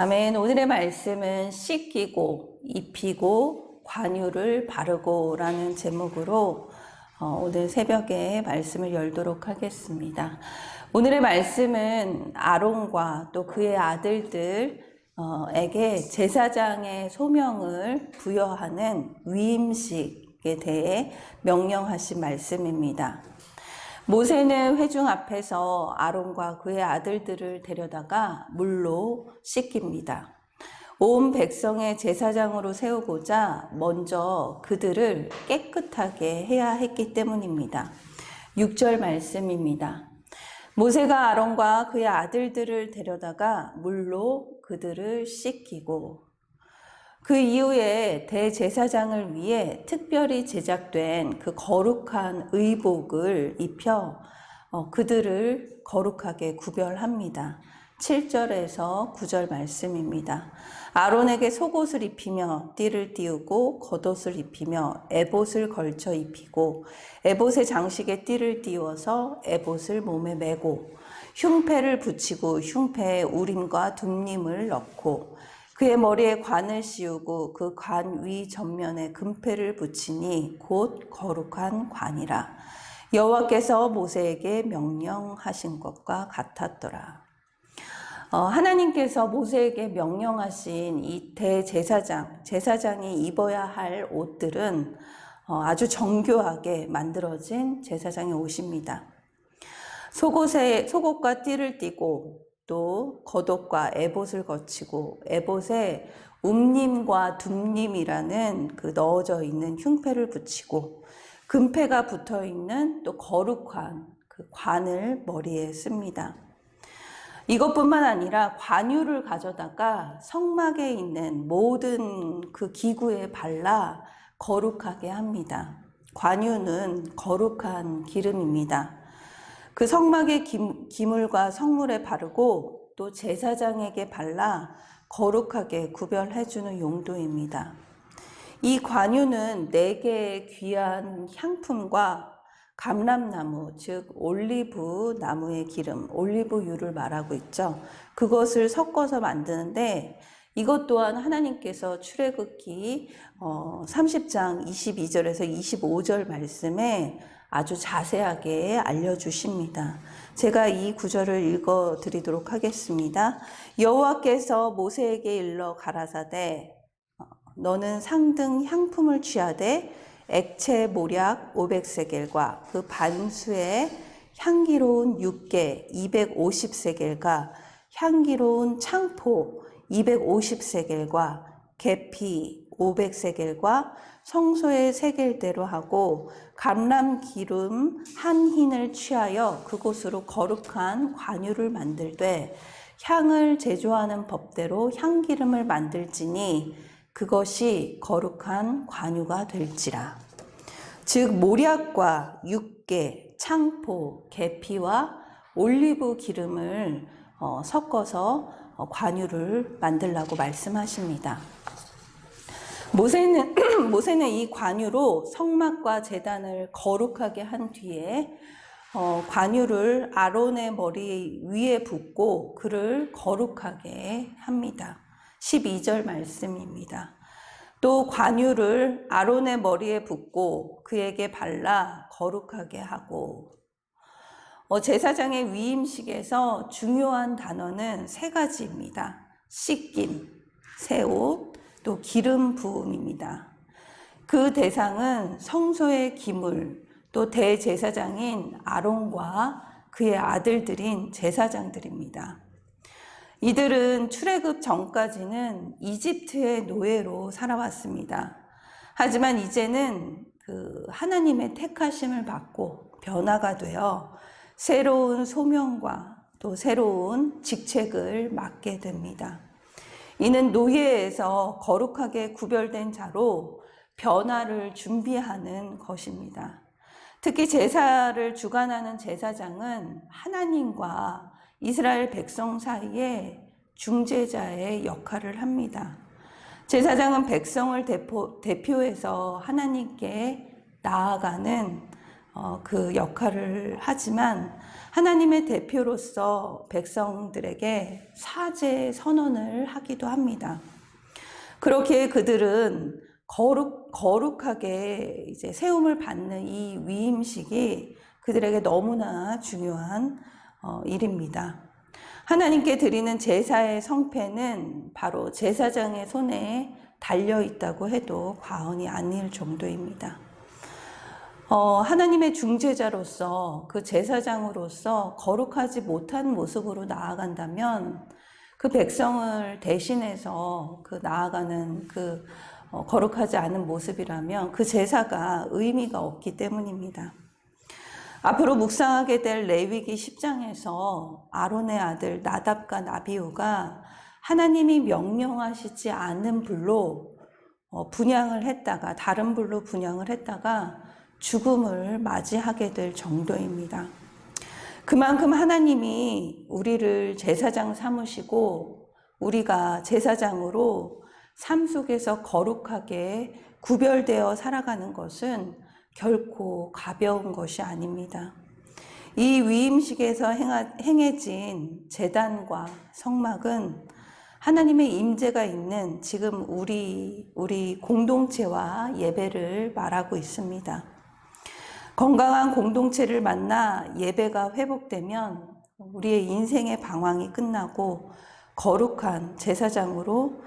아멘. 오늘의 말씀은 씻기고 입히고 관유를 바르고 라는 제목으로 오늘 새벽에 말씀을 열도록 하겠습니다. 오늘의 말씀은 아론과 또 그의 아들들에게 제사장의 소명을 부여하는 위임식에 대해 명령하신 말씀입니다. 모세는 회중 앞에서 아론과 그의 아들들을 데려다가 물로 씻깁니다. 온 백성의 제사장으로 세우고자 먼저 그들을 깨끗하게 해야 했기 때문입니다. 6절 말씀입니다. 모세가 아론과 그의 아들들을 데려다가 물로 그들을 씻기고 그 이후에 대제사장을 위해 특별히 제작된 그 거룩한 의복을 입혀 그들을 거룩하게 구별합니다. 7절에서 9절 말씀입니다. 아론에게 속옷을 입히며 띠를 띄우고 겉옷을 입히며 에봇을 걸쳐 입히고 에봇의 장식에 띠를 띄워서 에봇을 몸에 메고 흉패를 붙이고 흉패에 우림과 둠림을 넣고 그의 머리에 관을 씌우고 그 관 위 전면에 금패를 붙이니 곧 거룩한 관이라. 여호와께서 모세에게 명령하신 것과 같았더라. 하나님께서 모세에게 명령하신 이 제사장이 입어야 할 옷들은 아주 정교하게 만들어진 제사장의 옷입니다. 속옷과 띠를 띠고 또 겉옷과 에봇을 거치고 에봇에 움림과 둠림이라는 그 넣어져 있는 흉패를 붙이고 금패가 붙어 있는 또 거룩한 그 관을 머리에 씁니다. 이것뿐만 아니라 관유를 가져다가 성막에 있는 모든 그 기구에 발라 거룩하게 합니다. 관유는 거룩한 기름입니다. 그 성막의 기물과 성물에 바르고 또 제사장에게 발라 거룩하게 구별해주는 용도입니다. 이 관유는 4개의 귀한 향품과 감람나무, 즉 올리브 나무의 기름, 올리브유를 말하고 있죠. 그것을 섞어서 만드는데 이것 또한 하나님께서 출애굽기 30장 22절에서 25절 말씀에 아주 자세하게 알려주십니다. 제가 이 구절을 읽어드리도록 하겠습니다. 여호와께서 모세에게 일러 가라사대 너는 상등 향품을 취하되 액체 모략 500세겔과 그 반수의 향기로운 육개 250세겔과 향기로운 창포 250세겔과 계피 500세겔과 성소의 세겔대로 하고 감람 기름 한 흰을 취하여 그곳으로 거룩한 관유를 만들되 향을 제조하는 법대로 향기름을 만들지니 그것이 거룩한 관유가 될지라. 즉 모략과 육개, 창포, 계피와 올리브 기름을 섞어서 관유를 만들라고 말씀하십니다. 모세는 이 관유로 성막과 제단을 거룩하게 한 뒤에 관유를 아론의 머리 위에 붓고 그를 거룩하게 합니다. 12절 말씀입니다. 또 관유를 아론의 머리에 붓고 그에게 발라 거룩하게 하고 제사장의 위임식에서 중요한 단어는 3가지입니다. 씻김, 새 옷, 또 기름 부음입니다. 그 대상은 성소의 기물, 또 대제사장인 아론과 그의 아들들인 제사장들입니다. 이들은 출애굽 전까지는 이집트의 노예로 살아왔습니다. 하지만 이제는 그 하나님의 택하심을 받고 변화가 되어 새로운 소명과 또 새로운 직책을 맡게 됩니다. 이는 노예에서 거룩하게 구별된 자로 변화를 준비하는 것입니다. 특히 제사를 주관하는 제사장은 하나님과 이스라엘 백성 사이에 중재자의 역할을 합니다. 제사장은 백성을 대표해서 하나님께 나아가는 그 역할을 하지만 하나님의 대표로서 백성들에게 사죄 선언을 하기도 합니다. 그렇게 그들은 거룩하게 이제 세움을 받는 이 위임식이 그들에게 너무나 중요한 일입니다. 하나님께 드리는 제사의 성패는 바로 제사장의 손에 달려 있다고 해도 과언이 아닐 정도입니다. 하나님의 중재자로서 그 제사장으로서 거룩하지 못한 모습으로 나아간다면 그 백성을 대신해서 그 나아가는 그 거룩하지 않은 모습이라면 그 제사가 의미가 없기 때문입니다. 앞으로 묵상하게 될 레위기 10장에서 아론의 아들 나답과 나비우가 하나님이 명령하시지 않은 불로 분향을 했다가 다른 불로 분향을 했다가 죽음을 맞이하게 될 정도입니다. 그만큼 하나님이 우리를 제사장 삼으시고 우리가 제사장으로 삶 속에서 거룩하게 구별되어 살아가는 것은 결코 가벼운 것이 아닙니다. 이 위임식에서 행해진 제단과 성막은 하나님의 임재가 있는 지금 우리 공동체와 예배를 말하고 있습니다. 건강한 공동체를 만나 예배가 회복되면 우리의 인생의 방황이 끝나고 거룩한 제사장으로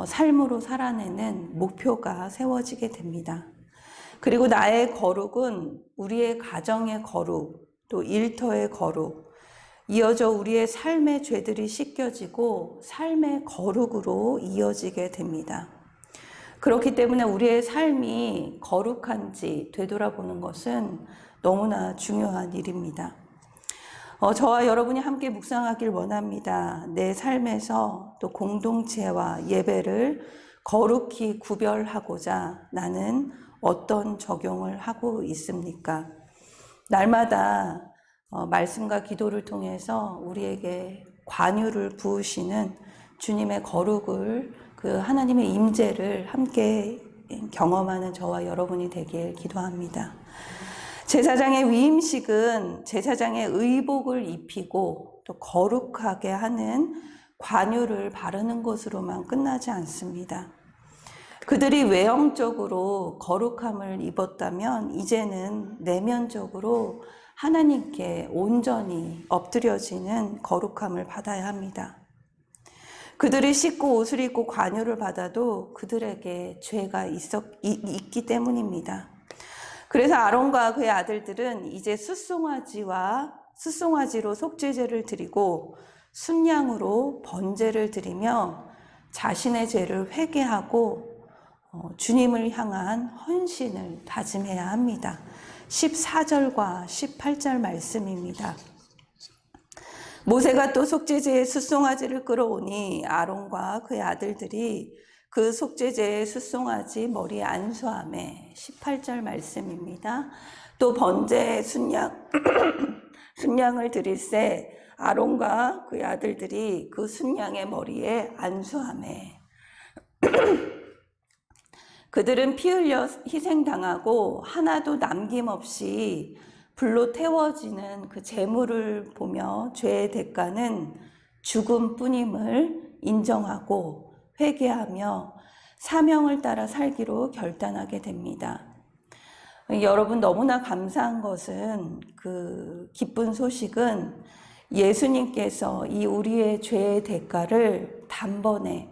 삶으로 살아내는 목표가 세워지게 됩니다. 그리고 나의 거룩은 우리의 가정의 거룩, 또 일터의 거룩, 이어져 우리의 삶의 죄들이 씻겨지고 삶의 거룩으로 이어지게 됩니다. 그렇기 때문에 우리의 삶이 거룩한지 되돌아보는 것은 너무나 중요한 일입니다. 저와 여러분이 함께 묵상하길 원합니다. 내 삶에서 또 공동체와 예배를 거룩히 구별하고자 나는 어떤 적용을 하고 있습니까? 날마다 말씀과 기도를 통해서 우리에게 관유를 부으시는 주님의 거룩을 그 하나님의 임재를 함께 경험하는 저와 여러분이 되길 기도합니다. 제사장의 위임식은 제사장의 의복을 입히고 또 거룩하게 하는 관유를 바르는 것으로만 끝나지 않습니다. 그들이 외형적으로 거룩함을 입었다면 이제는 내면적으로 하나님께 온전히 엎드려지는 거룩함을 받아야 합니다. 그들이 씻고 옷을 입고 관유를 받아도 그들에게 죄가 있기 때문입니다. 그래서 아론과 그의 아들들은 이제 숫송아지로 속죄제를 드리고 순양으로 번제를 드리며 자신의 죄를 회개하고 주님을 향한 헌신을 다짐해야 합니다. 14절과 18절 말씀입니다. 모세가 또 속죄제의 숫송아지를 끌어오니 아론과 그의 아들들이 그 속죄제의 숫송아지 머리에 안수하매 18절 말씀입니다. 또 번제의 순양을 드릴새 아론과 그의 아들들이 그 순양의 머리에 안수하매 그들은 피 흘려 희생당하고 하나도 남김없이 불로 태워지는 그 제물을 보며 죄의 대가는 죽음뿐임을 인정하고 회개하며 사명을 따라 살기로 결단하게 됩니다. 여러분, 너무나 감사한 것은 그 기쁜 소식은 예수님께서 이 우리의 죄의 대가를 단번에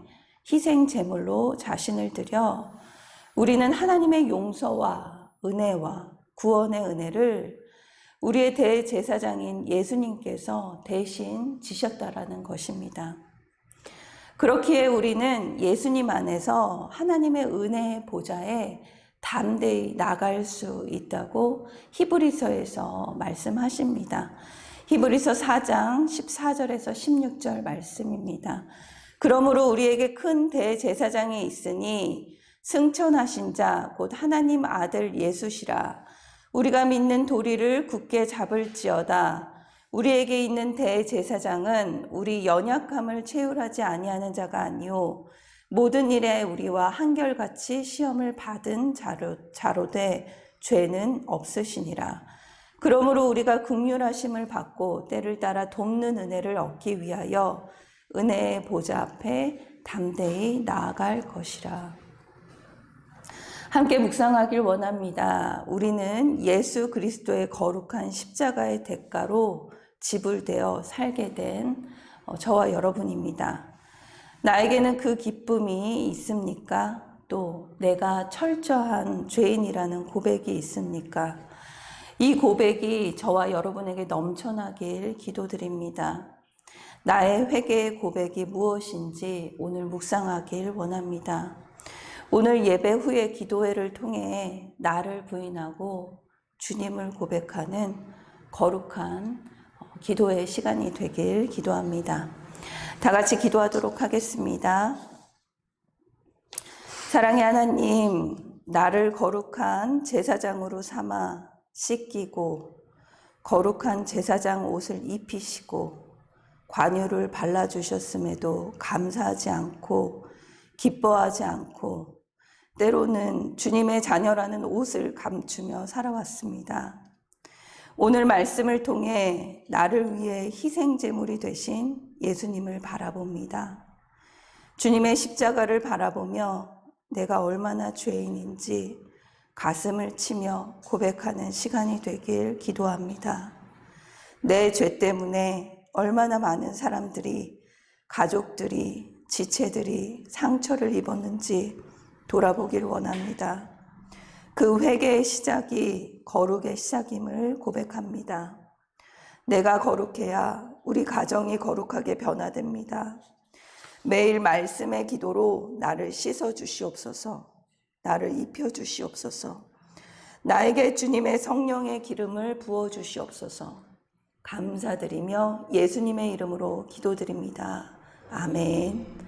희생 제물로 자신을 드려 우리는 하나님의 용서와 은혜와 구원의 은혜를 우리의 대제사장인 예수님께서 대신 지셨다라는 것입니다. 그렇기에 우리는 예수님 안에서 하나님의 은혜의 보좌에 담대히 나갈 수 있다고 히브리서에서 말씀하십니다. 히브리서 4장 14절에서 16절 말씀입니다. 그러므로 우리에게 큰 대제사장이 있으니 승천하신 자 곧 하나님 아들 예수시라. 우리가 믿는 도리를 굳게 잡을지어다. 우리에게 있는 대제사장은 우리 연약함을 체휼하지 아니하는 자가 아니요 모든 일에 우리와 한결같이 시험을 받은 자로되 죄는 없으시니라. 그러므로 우리가 긍휼하심을 받고 때를 따라 돕는 은혜를 얻기 위하여 은혜의 보좌 앞에 담대히 나아갈 것이라. 함께 묵상하길 원합니다. 우리는 예수 그리스도의 거룩한 십자가의 대가로 지불되어 살게 된 저와 여러분입니다. 나에게는 그 기쁨이 있습니까? 또 내가 철저한 죄인이라는 고백이 있습니까? 이 고백이 저와 여러분에게 넘쳐나길 기도드립니다. 나의 회개의 고백이 무엇인지 오늘 묵상하길 원합니다. 오늘 예배 후에 기도회를 통해 나를 부인하고 주님을 고백하는 거룩한 기도의 시간이 되길 기도합니다. 다 같이 기도하도록 하겠습니다. 사랑의 하나님, 나를 거룩한 제사장으로 삼아 씻기고 거룩한 제사장 옷을 입히시고 관유를 발라주셨음에도 감사하지 않고 기뻐하지 않고 때로는 주님의 자녀라는 옷을 감추며 살아왔습니다. 오늘 말씀을 통해 나를 위해 희생제물이 되신 예수님을 바라봅니다. 주님의 십자가를 바라보며 내가 얼마나 죄인인지 가슴을 치며 고백하는 시간이 되길 기도합니다. 내 죄 때문에 얼마나 많은 사람들이, 가족들이, 지체들이 상처를 입었는지 돌아보길 원합니다. 그 회개의 시작이 거룩의 시작임을 고백합니다. 내가 거룩해야 우리 가정이 거룩하게 변화됩니다. 매일 말씀의 기도로 나를 씻어 주시옵소서, 나를 입혀 주시옵소서, 나에게 주님의 성령의 기름을 부어 주시옵소서. 감사드리며 예수님의 이름으로 기도드립니다. 아멘.